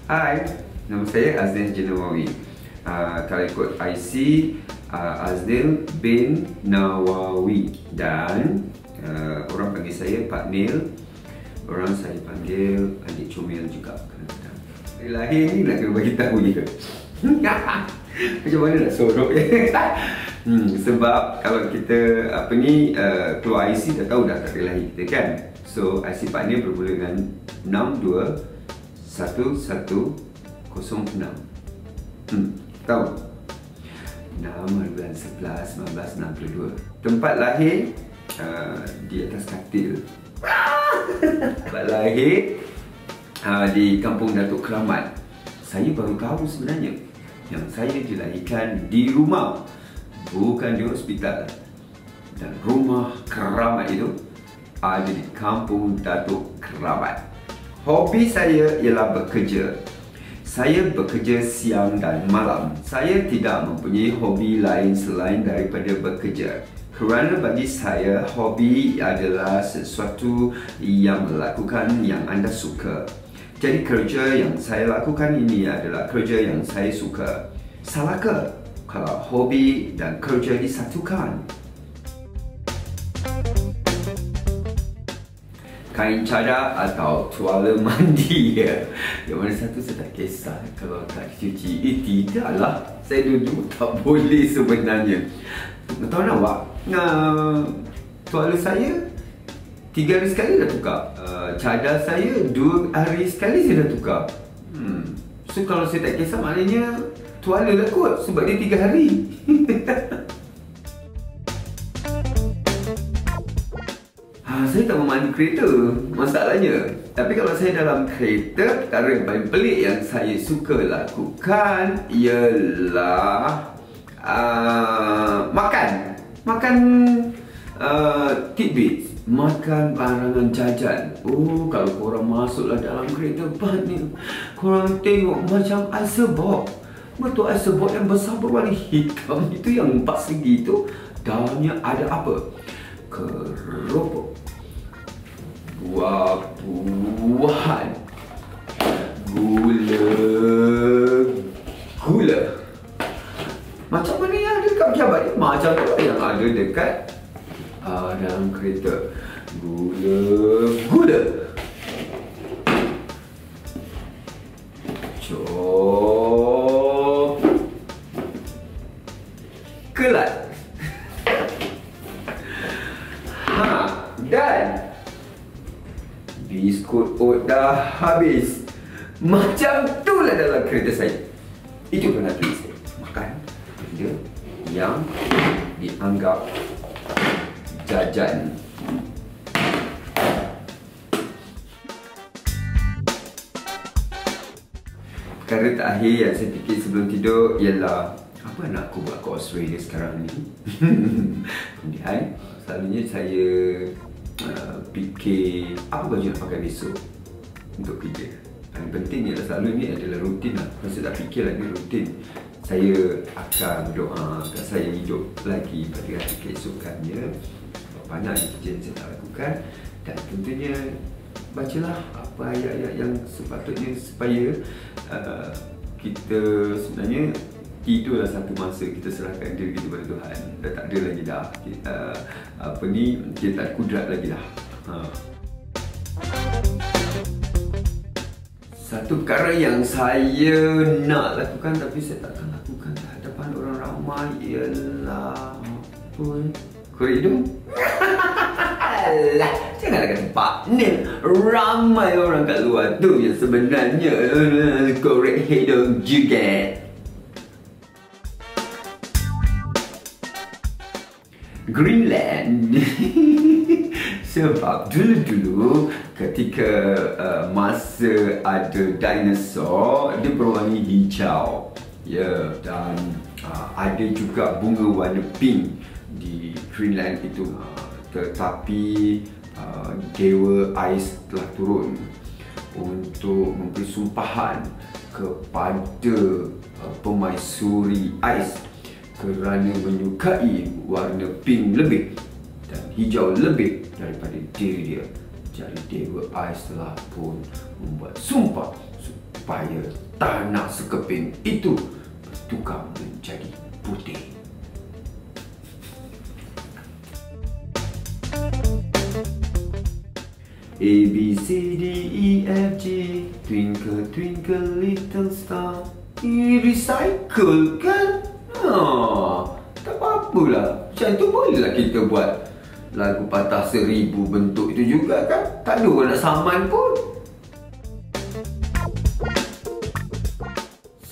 Hai, nama saya Aznil Jenawawi. Kalau ikut IC, Aznil bin Nawawi. Dan orang panggil saya Pak Nil. Orang saya panggil adik comel juga kadang-kadang. Dari lahir ni nak kena bagi tahu je. Macam mana nak sorok je. Sebab kalau kita keluar IC dah tahu dah tak ada lahir kita kan. So IC Pak Nil bermula dengan 621106. Tahu? 6 bulan 11 1962. Tempat lahir di atas katil. Tempat lahir di Kampung Datuk Keramat. Saya baru tahu sebenarnya yang saya dilahirkan di rumah, bukan di hospital. Dan rumah keramat itu ada di Kampung Datuk Keramat. Hobi saya ialah bekerja. Saya bekerja siang dan malam. Saya tidak mempunyai hobi lain selain daripada bekerja. Kerana bagi saya, hobi adalah sesuatu yang melakukan yang anda suka. Jadi kerja yang saya lakukan ini adalah kerja yang saya suka. Salah ke kalau hobi dan kerja disatukan? Kain cadar atau tuala mandi ya. Yang mana satu saya tak kisah kalau tak dicuci. Tidaklah. Saya duduk tak boleh sebenarnya. Tahu nak awak? Tuala saya 3 hari sekali dah tukar. Cadar saya 2 hari sekali saya dah tukar. So kalau saya tak kisah maknanya tuala dah kot sebab dia 3 hari. Saya tak memandu kereta, masalahnya. Tapi kalau saya dalam kereta, perkara yang paling pelik yang saya suka lakukan ialah makan tidbits, makan barangan jajan. Kalau korang masuklah dalam kereta ni, korang tengok macam iceberg. Betul, iceberg yang besar berwarna hitam itu, yang 4 segi itu, dalamnya ada apa? Keropok, buah-buahan, gula. Macam mana yang ada dekat pejabat ni? Macam tu yang ada dekat dalam kereta. Gula. Coklat. Dan biskut oat dah habis. Macam itulah dalam kereta saya. Itu pernah tulis saya. Makan benda yang dianggap jajan. Perkara terakhir yang saya fikir sebelum tidur ialah apa nak aku buat kat Australia sekarang ni. Kemudian selalunya saya fikir apa baju nak pakai besok untuk kerja. Paling penting ialah selalu ni adalah rutin lah. Kalau saya tak fikir lagi rutin, saya akan berdoa agar saya hidup lagi pada hari keesokannya. Banyak kerja yang saya tak lakukan. Dan tentunya bacalah apa ayat-ayat yang sepatutnya supaya kita sebenarnya itulah satu masa kita serahkan diri kita kepada Tuhan. Dah tak ada lagi dah kita tak ada kudrat lagi dah. Satu perkara yang saya nak lakukan tapi saya takkan lakukan di hadapan orang ramai ialah korek hidung. Alah, janganlah kata Pak Nil. Ramai orang kat luar tu yang sebenarnya korek hidung juga. Greenland. Sebab dulu-dulu ketika masa ada dinosaur, dia berwarna hijau. Ya, dan ada juga bunga warna pink di Greenland itu. Tetapi Dewa Ais telah turun untuk memberi sumpahan kepada pemaisuri ais kerana menyukai warna pink lebih dan hijau lebih daripada diri dia. Jadi Dewa Ais telah pun membuat sumpah supaya tanah sekeping itu bertukar menjadi putih. A, B, C, D, E, F, G, twinkle, twinkle, little star. Recycle kan? Tak apa-apalah. Macam tu bolehlah kita buat lagu patah 1000 bentuk itu juga kan? Tak ada orang nak saman pun.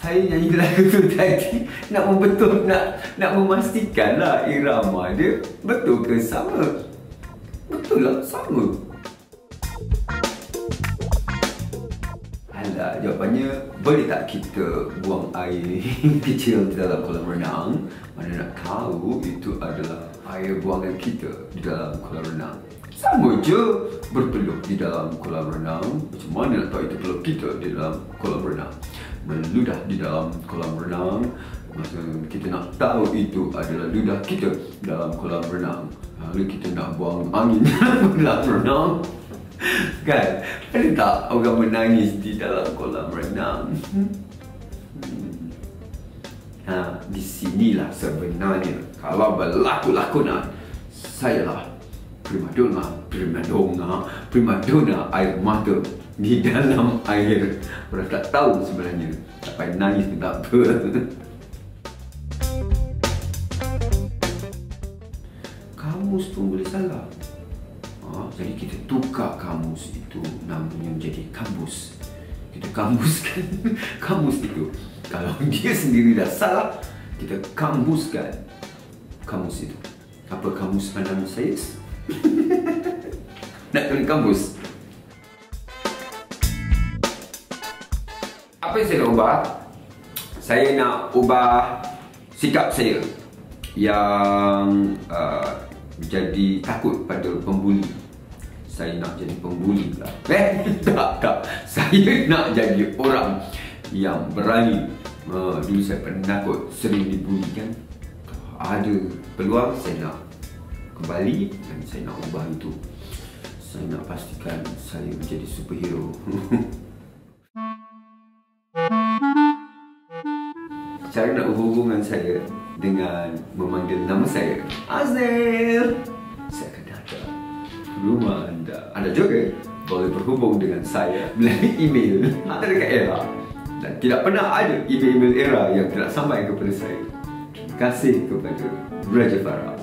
Saya nyanyi lagu tu tadi nak memastikanlah irama dia betul ke sama. Betul lah, sama. Alah, jawapannya boleh tak kita buang air kecil di dalam kolam renang? Mana nak tahu itu adalah air buangan kita di dalam kolam renang. Sama je berpeluh di dalam kolam renang. Macam mana nak tahu itu peluh kita di dalam kolam renang? Meludah di dalam kolam renang. Masa kita nak tahu itu adalah ludah kita dalam kolam renang. Lalu kita nak buang angin dalam kolam renang. Kan? Ada tak orang menangis di dalam kolam renang? Di sinilah sebenarnya kalau berlaku-lakunan saya lah primadona air mata di dalam air. Orang tak tahu sebenarnya, tak payah nangis pun tak apa. Kamus pun boleh salah. Jadi kita tukar kamus itu namanya menjadi kamus. Kita kamuskan kamus itu. Kalau dia sendiri dah salah, kita kamuskan kamus itu. Apa kamus nama saya? Nak tulis kamus. Apa yang saya nak ubah? Saya nak ubah sikap saya yang jadi takut pada pembuli. Saya nak jadi pembuli pula. Tak. Saya nak jadi orang yang berani. Dulu saya penakut, sering dibuli kan. Ada peluang, saya nak kembali dan saya nak ubah itu. Saya nak pastikan saya menjadi superhero. Cara nak hubungan saya dengan memanggil nama saya Aznil. Saya akan datang ke rumah anda. Anda juga boleh berhubung dengan saya melalui email atau dekat Era. Dan tidak pernah ada email Era yang tidak sampai kepada saya. Terima kasih kepada Raja Farah.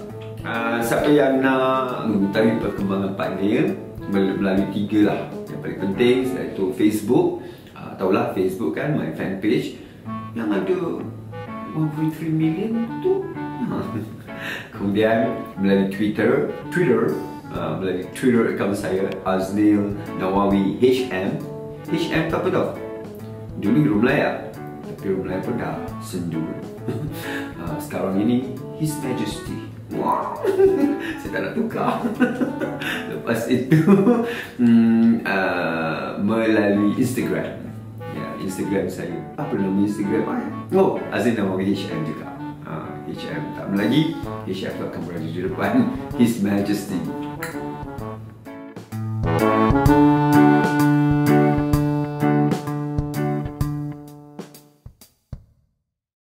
Siapa yang nak mengetahui perkembangan partner melalui 3 lah yang paling penting, iaitu Facebook. Tahulah Facebook kan, my fan page yang ada 1.3 million tu. Kemudian melalui Twitter melalui Twitter account saya Aznil Nawawi HM. HM tak apa tau. Dulu Hero Melaya, tapi Hero Melaya pun dah sendu. Sekarang ini His Majesty. Wah, saya tak nak tukar. Lepas itu melalui Instagram. Instagram saya. Apa nama Instagram saya? Oh, Aznil Nawawi HM juga. HM tak lagi. HM tu akan berada di depan His Majesty.